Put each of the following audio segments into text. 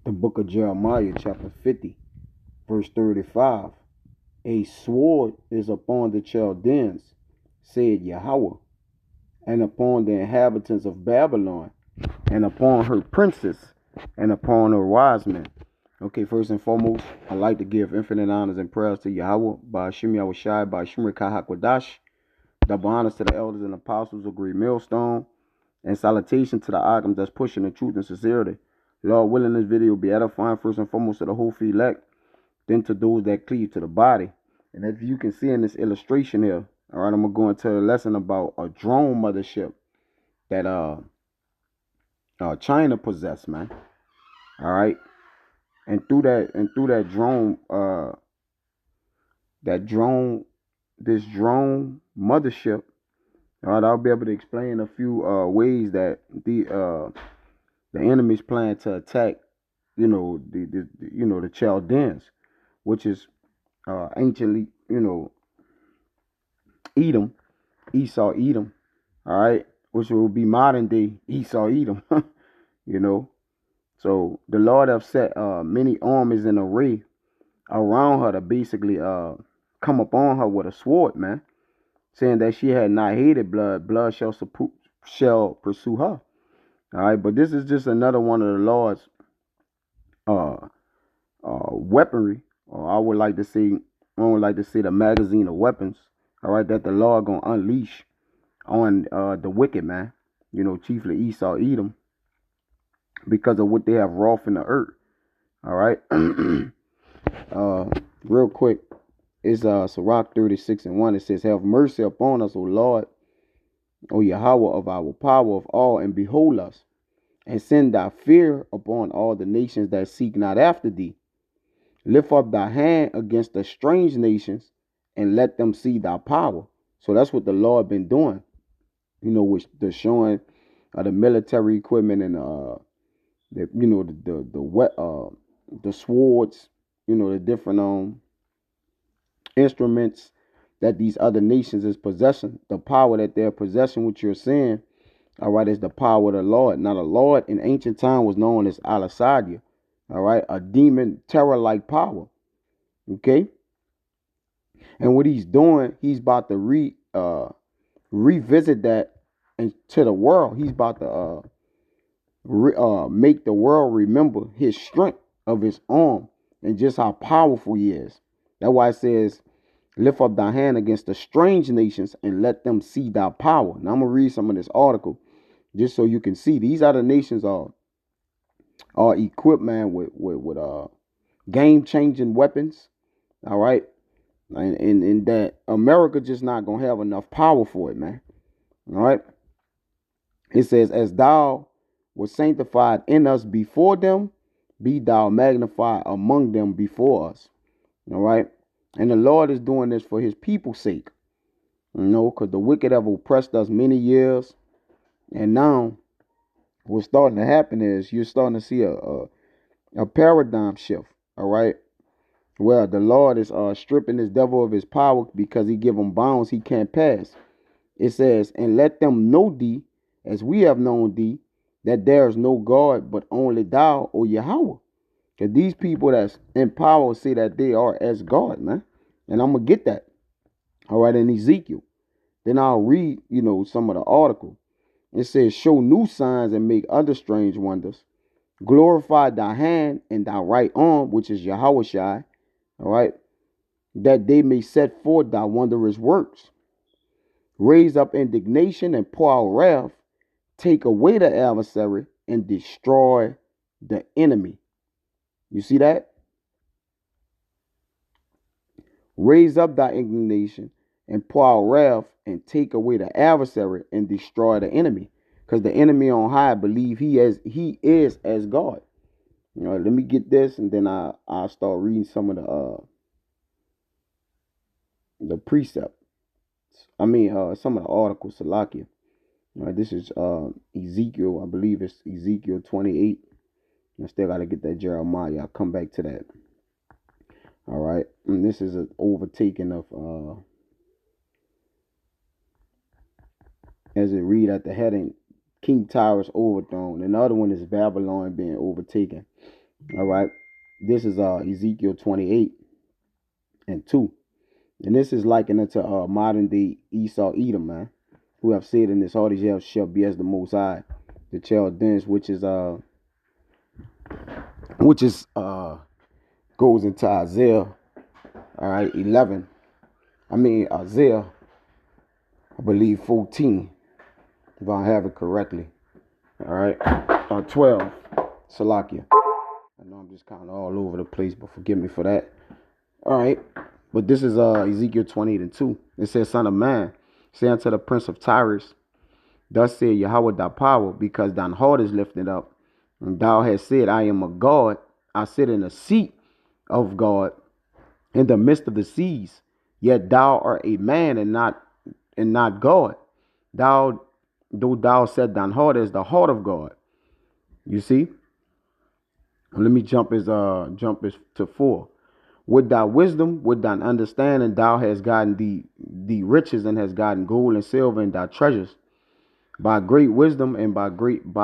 The book of Jeremiah, chapter 50, verse 35. A sword is upon the Chaldeans, said Yahweh, and upon the inhabitants of Babylon, and upon her princes, and upon her wise men. Okay, first and foremost, I'd like to give infinite honors and prayers to Yahweh, by Hashem Yahushai, by Hashem Hakwadash, double honors to the elders and apostles of Great Millstone, and salutation to the Agam that's pushing the truth and sincerity. Lord willing, this video will be edifying first and foremost to the whole elect, then to those that cleave to the body. And as you can see in this illustration here, all right, I'm gonna go into a lesson about a drone mothership that China possessed, man. All right, and through that this drone mothership, all right, I'll be able to explain a few ways that the enemy's plan to attack, the Chaldeans, which is anciently, Edom, Esau, Edom, all right, which will be modern day Esau, Edom, you know. So the Lord have set many armies in array around her to basically come upon her with a sword, man, saying that she had not hated blood, blood shall pursue her. All right, but this is just another one of the Lord's uh, weaponry, or I would like to say the magazine of weapons. All right, that the Lord gonna unleash on the wicked, man. Chiefly Esau, Edom, because of what they have wrought in the earth. All right, real quick, it's Sirach 36:1. It says, "Have mercy upon us, O Lord, O Yahweh of our power of all, and behold us, and send thy fear upon all the nations that seek not after thee. Lift up thy hand against the strange nations, and let them see thy power." So that's what the Lord been doing, with the showing of the military equipment and the swords, the different instruments that these other nations is possessing. The power that they're possessing, what you're seeing, all right, is the power of the Lord. Now, the Lord in ancient time was known as Al-Asadia, all right, a demon terror-like power. Okay, and what he's doing, he's about to revisit that into the world. He's about to make the world remember his strength of his arm and just how powerful he is. That's why it says, "Lift up thy hand against the strange nations and let them see thy power." Now I'm gonna read some of this article just so you can see. These other nations are equipped, man, with game changing weapons. All right, and that America just not gonna have enough power for it, man. All right. It says, "As thou was sanctified in us before them, be thou magnified among them before us." All right. And the Lord is doing this for his people's sake. Because the wicked have oppressed us many years. And now what's starting to happen is you're starting to see a paradigm shift. All right. Well, the Lord is stripping this devil of his power because he give him bounds he can't pass. It says, "And let them know thee, as we have known thee, that there is no God but only thou, O Yahweh." Because these people that's in power say that they are as God, man. And I'm going to get that. All right, in Ezekiel. Then I'll read, some of the article. It says, "Show new signs and make other strange wonders. Glorify thy hand and thy right arm," which is Yahweh. All right, "that they may set forth thy wondrous works. Raise up indignation and pour out wrath. Take away the adversary and destroy the enemy." You see that? "Raise up thy indignation and pour out wrath and take away the adversary and destroy the enemy." Because the enemy on high believe he is as God. Let me get this, and then I'll start reading some of the precept. Some of the articles, Salakia. This is Ezekiel. I believe it's Ezekiel 28. I still got to get that Jeremiah. I'll come back to that. All right. And this is an overtaking of, as it read at the heading, King Tyrus overthrown. And the other one is Babylon being overtaken. All right. This is Ezekiel 28:2. And this is likened unto modern day Esau Edom, man, who have said in this heart shall be as the most high, the Chaldeans, which is goes into Isaiah, all right, 11. Isaiah, I believe 14, if I have it correctly. All right. 12. Salakia. I know I'm just kind of all over the place, but forgive me for that. All right. But this is Ezekiel 28:2. It says, Son of man, say unto the prince of Tyrus, thus said Yahweh thy power, because thine heart is lifted up, and thou hast said, I am a God. I sit in a seat of God in the midst of the seas. Yet thou art a man and not God. Though thou said thine heart is the heart of God. You see? Let me jump to 4. With thy wisdom, with thine understanding, thou hast gotten the riches, and hast gotten gold and silver and thy treasures. By great wisdom and by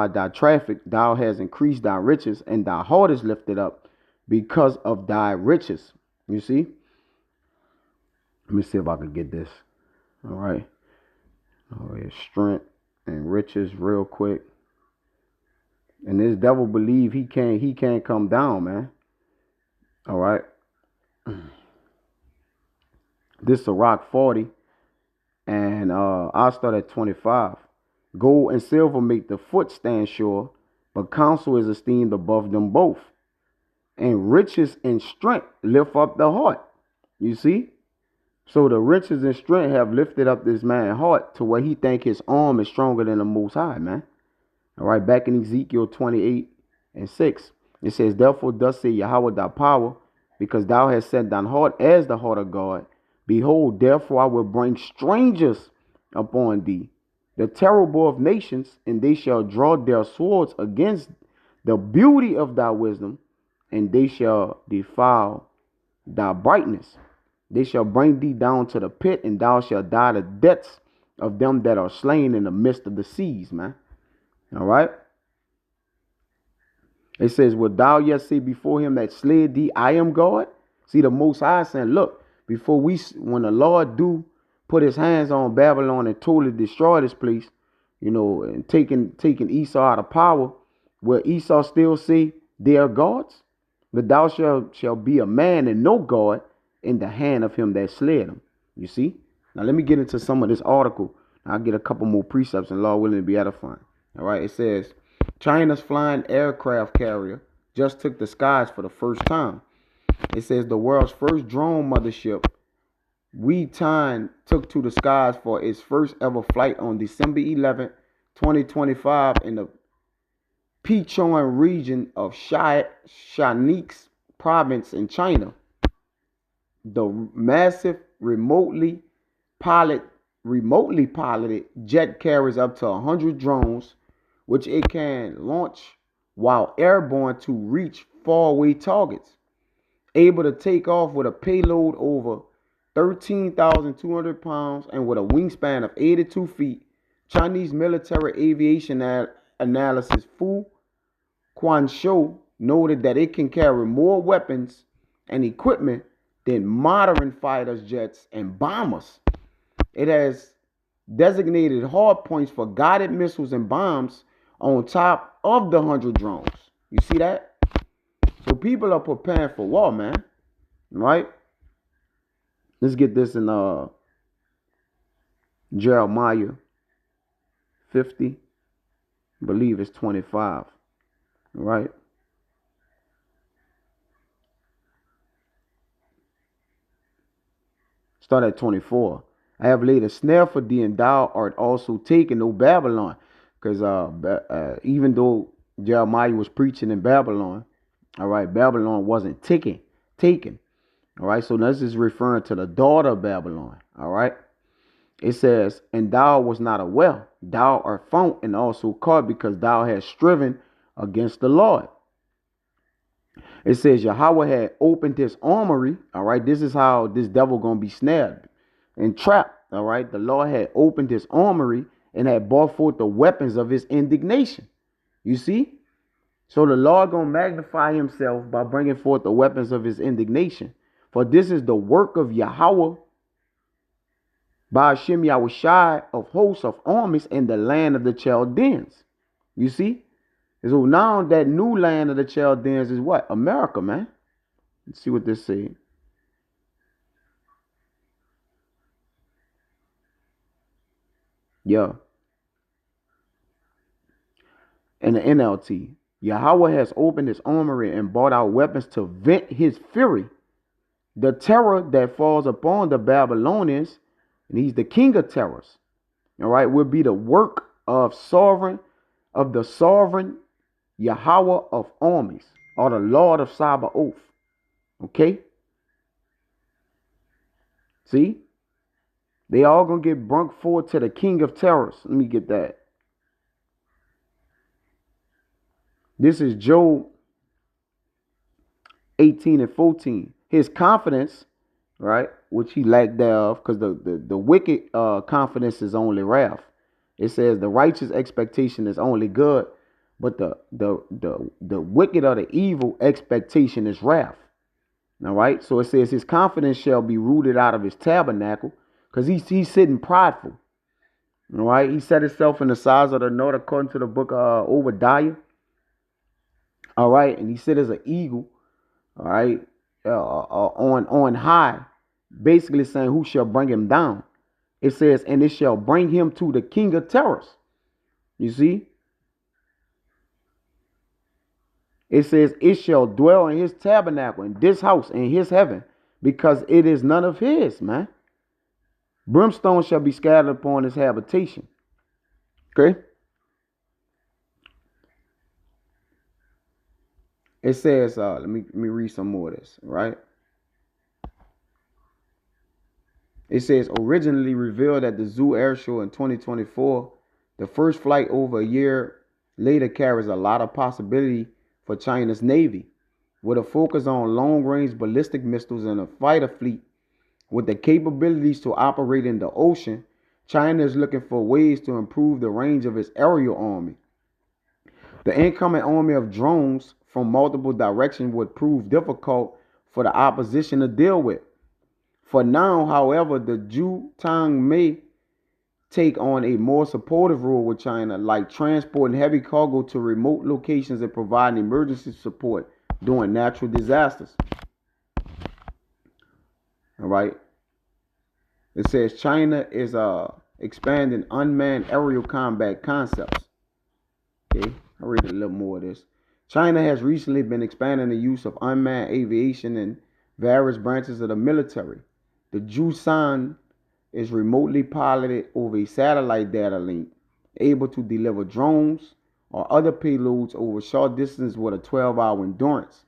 thy traffic, thou hast increased thy riches, and thy heart is lifted up because of thy riches. You see? Let me see if I can get this. All right. All right. Strength and riches real quick. And this devil believe he can't come down, man. All right. This is a rock 40. And I'll start at 25. Gold and silver make the foot stand sure, but counsel is esteemed above them both. And riches and strength lift up the heart. You see? So the riches and strength have lifted up this man's heart to where he think his arm is stronger than the Most High, man. All right, back in Ezekiel 28:6, it says, Therefore thus say Yahweh thy power, because thou hast set thine heart as the heart of God. Behold, therefore I will bring strangers upon thee, the terrible of nations, and they shall draw their swords against the beauty of thy wisdom, and they shall defile thy brightness. They shall bring thee down to the pit, and thou shalt die the deaths of them that are slain in the midst of the seas, man. All right. It says, Would thou yet say before him that slid thee, I am God? See, the Most High saying, look, when the Lord do put his hands on Babylon and totally destroy this place, and taking Esau out of power, will Esau still say they are gods? But thou shall be a man and no God in the hand of him that slid him. You see? Now let me get into some of this article. I'll get a couple more precepts, and Lord willing to be edifying. All right, it says, China's flying aircraft carrier just took the skies for the first time. It says the world's first drone mothership, Weitan, took to the skies for its first ever flight on December 11th, 2025 in the Sichuan region of Shanxi province in China. The massive remotely piloted jet carries up to 100 drones, which it can launch while airborne to reach faraway targets. Able to take off with a payload over 13,200 pounds and with a wingspan of 82 feet, Chinese military aviation analyst Fu Quanshou noted that it can carry more weapons and equipment than modern fighter jets and bombers. It has designated hard points for guided missiles and bombs on top of the 100 drones. You see that? So people are preparing for war, man. Right? Let's get this in Jeremiah 50. I believe it's 25. Right? Start at 24. I have laid a snare for thee, and thou art also taken, O Babylon. Because even though Jeremiah was preaching in Babylon, all right, Babylon wasn't taken. All right, so this is referring to the daughter of Babylon. All right. It says, and thou was not aware, thou art found and also caught, because thou hast striven against the Lord. It says Yahweh had opened his armory. All right, this is how this devil gonna be snared and trapped. All right, the Lord had opened his armory and had brought forth the weapons of his indignation. You see? So the Lord gonna magnify himself by bringing forth the weapons of his indignation. For this is the work of Yahweh by Hashem Yahushai of hosts of armies in the land of the Chaldeans. You see? So now that new land of the Chaldeans is what? America, man. Let's see what this says. Yeah. In the NLT, Yahweh has opened his armory and brought out weapons to vent his fury. The terror that falls upon the Babylonians, and he's the king of terrors, all right, will be the work of the sovereign Yahweh of armies, or the Lord of Sabaoth. Okay? See? They all gonna get brung forward to the king of terrors. Let me get that. This is Job 18 and 14. His confidence, right, which he lacked thereof, because the wicked confidence is only wrath. It says the righteous expectation is only good, but the wicked or the evil expectation is wrath. All right. So it says his confidence shall be rooted out of his tabernacle, because he's sitting prideful. All right. He set himself in the size of the north according to the book of Obadiah. All right. And he sit as an eagle. All right. On high, basically saying who shall bring him down. It says, and it shall bring him to the king of terrors. You see? It says, it shall dwell in his tabernacle, in this house, in his heaven, because it is none of his, man. Brimstone shall be scattered upon his habitation. Okay? It says, let me read some more of this, right? It says, originally revealed at the Zoo Air Show in 2024, the first flight over a year later carries a lot of possibility for China's Navy, with a focus on long-range ballistic missiles and a fighter fleet with the capabilities to operate in the ocean. China is looking for ways to improve the range of its aerial army. The incoming army of drones from multiple directions would prove difficult for the opposition to deal with. For now, however, the Zhuang may take on a more supportive role with China, like transporting heavy cargo to remote locations and providing emergency support during natural disasters. All right. It says China is expanding unmanned aerial combat concepts. Okay, I'll read a little more of this. China has recently been expanding the use of unmanned aviation in various branches of the military. The Zhuang is remotely piloted over a satellite data link, able to deliver drones or other payloads over short distance with a 12-hour endurance.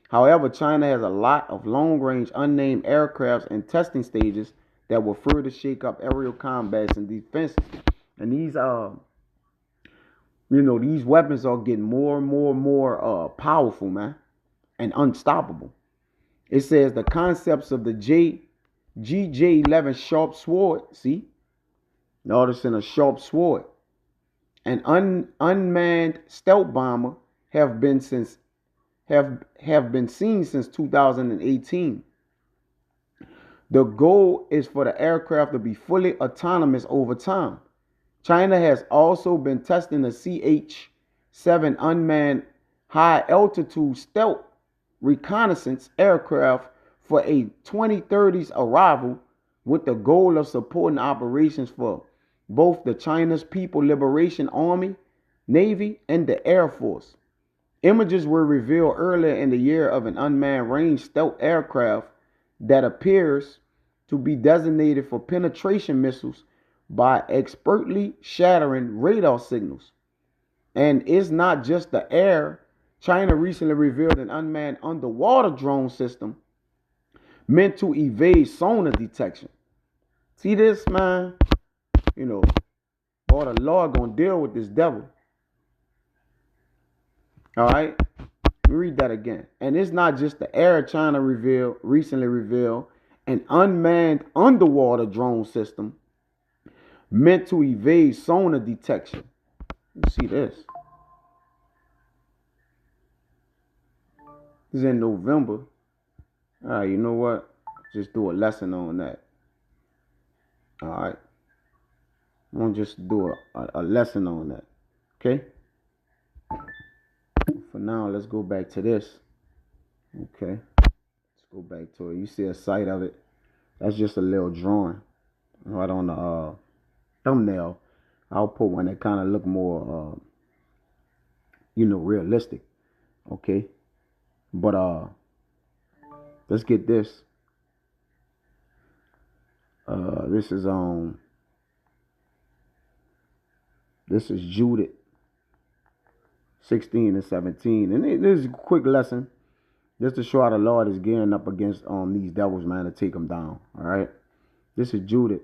However, China has a lot of long-range unnamed aircrafts in testing stages that will further shake up aerial combats and defenses. And these these weapons are getting more and more powerful, man, and unstoppable. It says the concepts of the GJ-11 sharp sword, see? Notice in a sharp sword. An unmanned stealth bomber have been seen since 2018. The goal is for the aircraft to be fully autonomous over time. China has also been testing the CH-7 unmanned high-altitude stealth reconnaissance aircraft for a 2030s arrival, with the goal of supporting operations for both the China's People Liberation Army, Navy, and the Air Force. Images were revealed earlier in the year of an unmanned range stealth aircraft that appears to be designated for penetration missiles by expertly shattering radar signals. And it's not just the air. China recently revealed an unmanned underwater drone system meant to evade sonar detection. See this, man? Boy, the Lord gonna deal with this devil. All right? Let me read that again. And it's not just the air. China recently revealed an unmanned underwater drone system meant to evade sonar detection. You see this? This is in November. All right, you know what? Just do a lesson on that. All right. I'm going to just do a lesson on that. Okay? For now, let's go back to this. Okay. Let's go back to it. You see a sight of it. That's just a little drawing right on the thumbnail. I'll put one that kind of look more, realistic. Okay. But let's get this. This is Judith 16 and 17. And this is a quick lesson just to show how the Lord is gearing up against these devils, man, to take them down. All right. This is Judith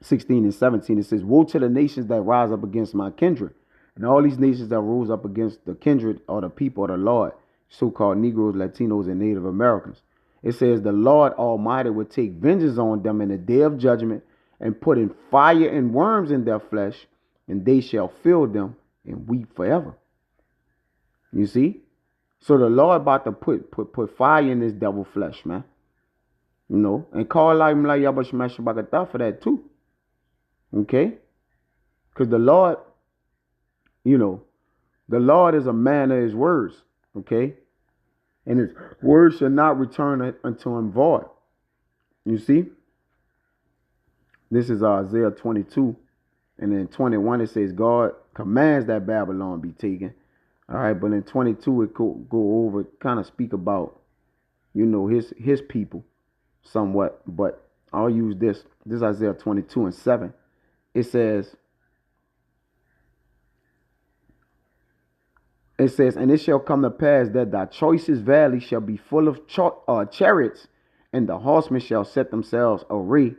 16 and 17. It says, woe to the nations that rise up against my kindred. And all these nations that rose up against the kindred or the people of the Lord, so-called Negroes, Latinos, and Native Americans. It says the Lord Almighty will take vengeance on them in the day of judgment and put in fire and worms in their flesh, and they shall fill them and weep forever. You see? So the Lord about to put fire in this devil flesh, man. You know, and call out like Yabashmashabakata for that too. Okay? Because the Lord, the Lord is a man of his words. Okay? And his words shall not return unto him void. You see? This is Isaiah 22. And in 21 it says God commands that Babylon be taken. All right, but in 22 it go over, kind of speak about, his people somewhat. But I'll use this. This is Isaiah 22 and 7. It says, and it shall come to pass that thy choicest valley shall be full of chariots, and the horsemen shall set themselves array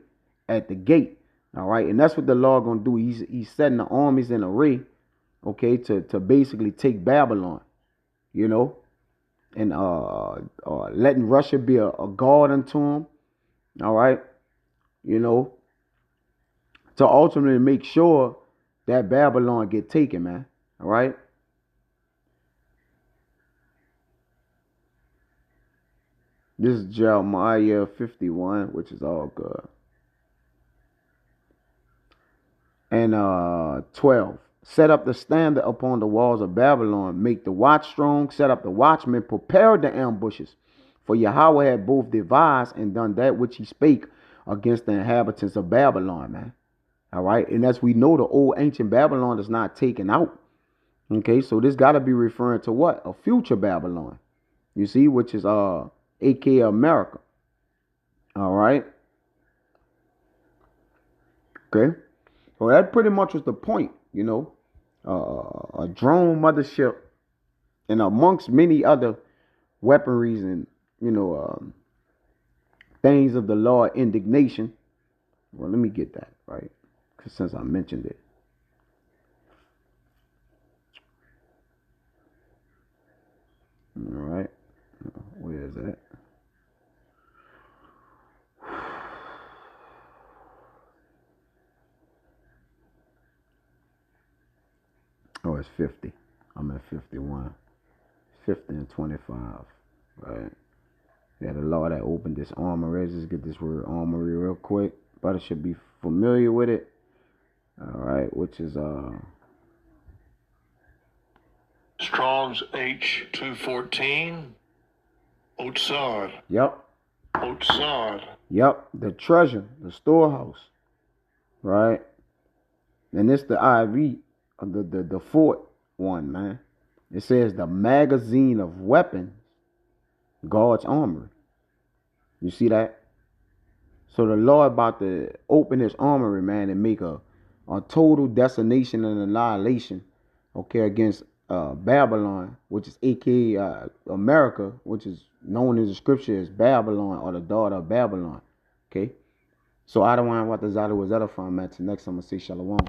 at the gate. All right, and that's what the Lord gonna do. He's setting the armies in array, okay, to basically take Babylon, and letting Russia be a guard unto him. All right, to ultimately make sure that Babylon get taken, man. All right. This is Jeremiah 51, which is all good. And 12. Set up the standard upon the walls of Babylon. Make the watch strong. Set up the watchmen. Prepare the ambushes. For Yahweh had both devised and done that which he spake against the inhabitants of Babylon, man. All right. And as we know, the old ancient Babylon is not taken out. Okay. So this got to be referring to what? A future Babylon. You see, which is aka America. All right. Okay. Well, that pretty much was the point, a drone mothership, and amongst many other weaponries and, things of the Lord indignation. Well, let me get that, right? Because since I mentioned it. All right. Where is that? Oh, it's 50. I'm at 51. 50 and 25. Right. Yeah, the Lord that opened this armory. Let's just get this word armory real quick. Brother should be familiar with it. All right, which is Strong's H214. Otsar. Yep. Otsar. Yep. The treasure, the storehouse. Right. And it's the IV, the fourth one, man. It says the magazine of weapons, God's armory. You see that? So the Lord about to open his armory, man, and make a total decimation and annihilation, okay, against Babylon, which is aka America, which is known in the scripture as Babylon or the daughter of Babylon. Okay. So I don't want what the Zada was edifying, man. Till next time, I'm gonna say shalom.